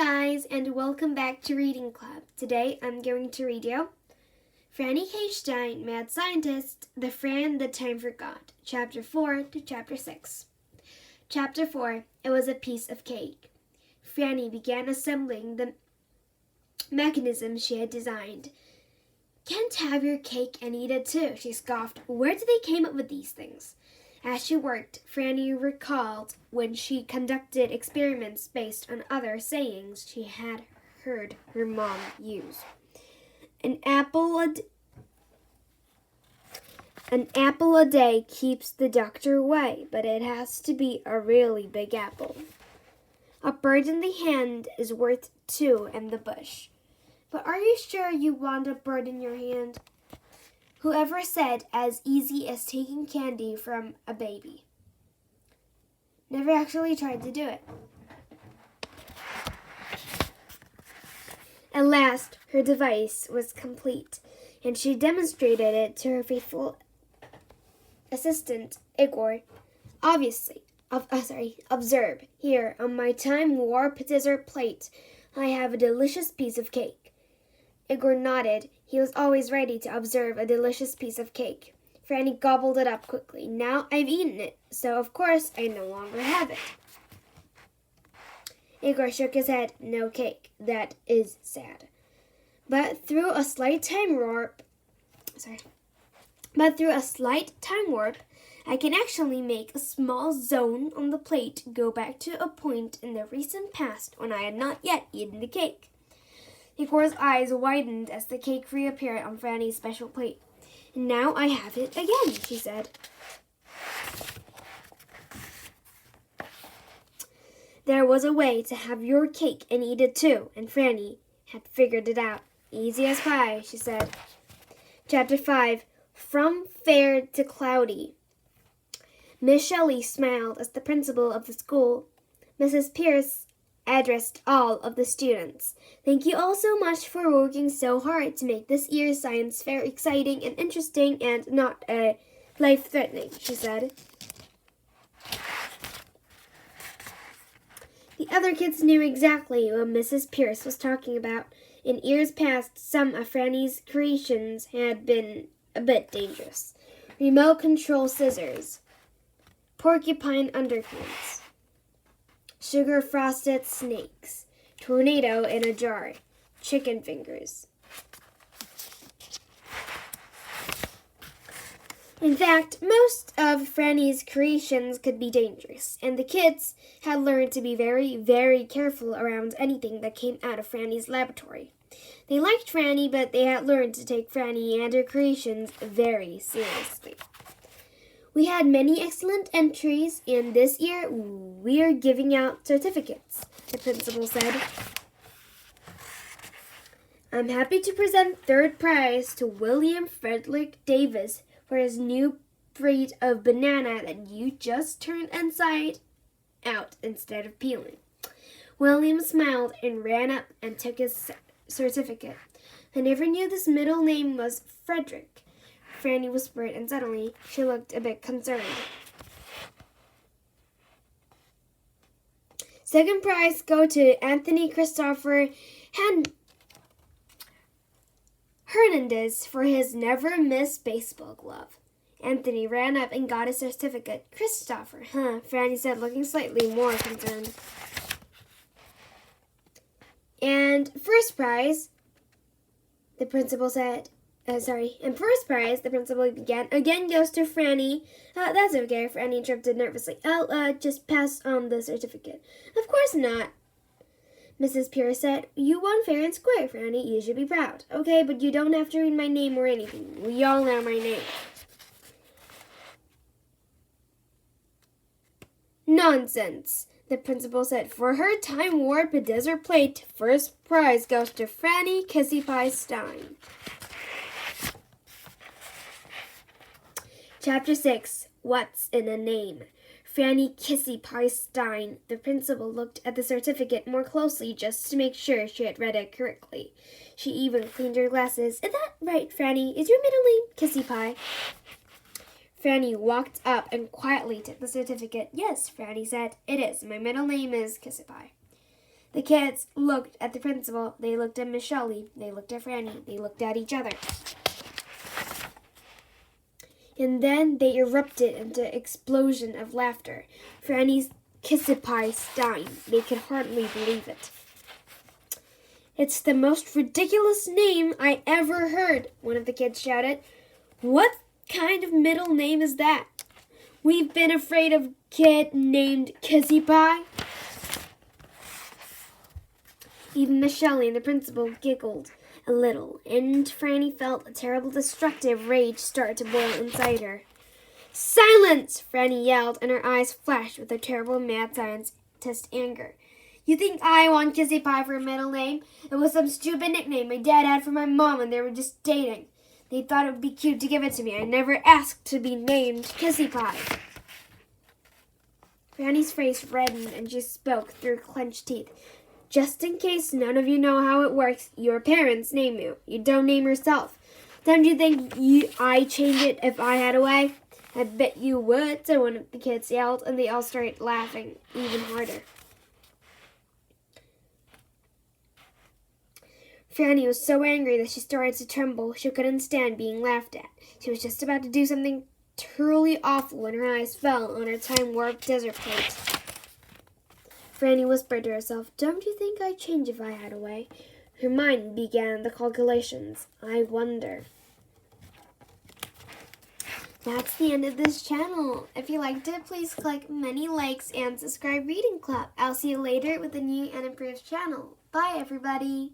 guys, and welcome back to Reading Club. Today I'm going to read you Franny K.Stein, Mad Scientist, The Fran, The Time Forgot, Chapter 4 to Chapter 6. Chapter 4, It Was a Piece of Cake. Franny began assembling the mechanism she had designed. "Can't have your cake and eat it too," she scoffed. "Where did they come up with these things?" As she worked, Franny recalled when she conducted experiments based on other sayings she had heard her mom use. An apple a day keeps the doctor away, but it has to be a really big apple. A bird in the hand is worth two in the bush. But are you sure you want a bird in your hand? Whoever said as easy as taking candy from a baby? Never actually tried to do it. At last, her device was complete, and she demonstrated it to her faithful assistant, Igor. Observe, here on my Time Warp dessert plate, I have a delicious piece of cake. Igor nodded. He was always ready to observe a delicious piece of cake. Franny gobbled it up quickly. Now I've eaten it, so of course I no longer have it. Igor shook his head. No cake. That is sad. But through a slight time warp, I can actually make a small zone on the plate go back to a point in the recent past when I had not yet eaten the cake. Igor's eyes widened as the cake reappeared on Franny's special plate. "Now I have it again," she said. There was a way to have your cake and eat it too, and Franny had figured it out. "Easy as pie," she said. Chapter 5, From Fair to Cloudy. Miss Shelley smiled as the principal of the school. Mrs. Pierce addressed all of the students. "Thank you all so much for working so hard to make this year's science fair exciting and interesting and not life-threatening," she said. The other kids knew exactly what Mrs. Pierce was talking about. In years past, some of Franny's creations had been a bit dangerous. Remote control scissors, porcupine underpants, sugar-frosted snakes, tornado in a jar, chicken fingers. In fact, most of Franny's creations could be dangerous, and the kids had learned to be very, very careful around anything that came out of Franny's laboratory. They liked Franny, but they had learned to take Franny and her creations very seriously. "We had many excellent entries, and this year we're giving out certificates," the principal said. "I'm happy to present third prize to William Frederick Davis for his new breed of banana that you just turned inside out instead of peeling." William smiled and ran up and took his certificate. "I never knew this middle name was Frederick," Franny whispered, and suddenly she looked a bit concerned. "Second prize go to Anthony Christopher Hernandez for his never-miss baseball glove." Anthony ran up and got his certificate. "Christopher, huh?" Franny said, looking slightly more concerned. "And first prize," the principal said. And first prize, the principal began, "again goes to Franny." That's okay," Franny interrupted nervously. "I'll just pass on the certificate." "Of course not," Mrs. Pierce said. "You won fair and square, Franny. You should be proud." "Okay, but you don't have to read my name or anything. We all know my name." "Nonsense," the principal said. "For her Time Warp dessert plate, first prize goes to Franny K.Stein. Chapter 6, What's in a Name? Franny K.Stein. The principal looked at the certificate more closely just to make sure she had read it correctly. She even cleaned her glasses. "Is that right, Franny? Is your middle name Kissy Pie?" Franny walked up and quietly took the certificate. "Yes," Franny said, "it is. My middle name is Kissy Pie." The The kids looked at the principal. They looked at Miss Shelley. They looked at Franny. They looked at each other. And then they erupted into an explosion of laughter. Franny K.Stein. They could hardly believe it. "It's the most ridiculous name I ever heard," one of the kids shouted. "What kind of middle name is that? We've been afraid of a kid named Kissy Pie." Even Miss Shelley and the principal giggled a little, and Franny felt a terrible destructive rage start to boil inside her. "Silence!" Franny yelled, and her eyes flashed with a terrible mad scientist anger. "You think I want Kissy Pie for a middle name? It was some stupid nickname my dad had for my mom when they were just dating. They thought it would be cute to give it to me. I never asked to be named Kissy Pie." Franny's face reddened and she spoke through clenched teeth. "Just in case none of you know how it works, your parents name you. You don't name yourself. Don't you think I'd change it if I had a way?" "I bet you would," said one of the kids yelled, and they all started laughing even harder. Franny was so angry that she started to tremble. She couldn't stand being laughed at. She was just about to do something truly awful when her eyes fell on her time-warped desert plate. Franny whispered to herself, "Don't you think I'd change if I had a way?" Her mind began the calculations. "I wonder." That's the end of this channel. If you liked it, please click many likes and subscribe Reading Club. I'll see you later with a new and improved channel. Bye, everybody.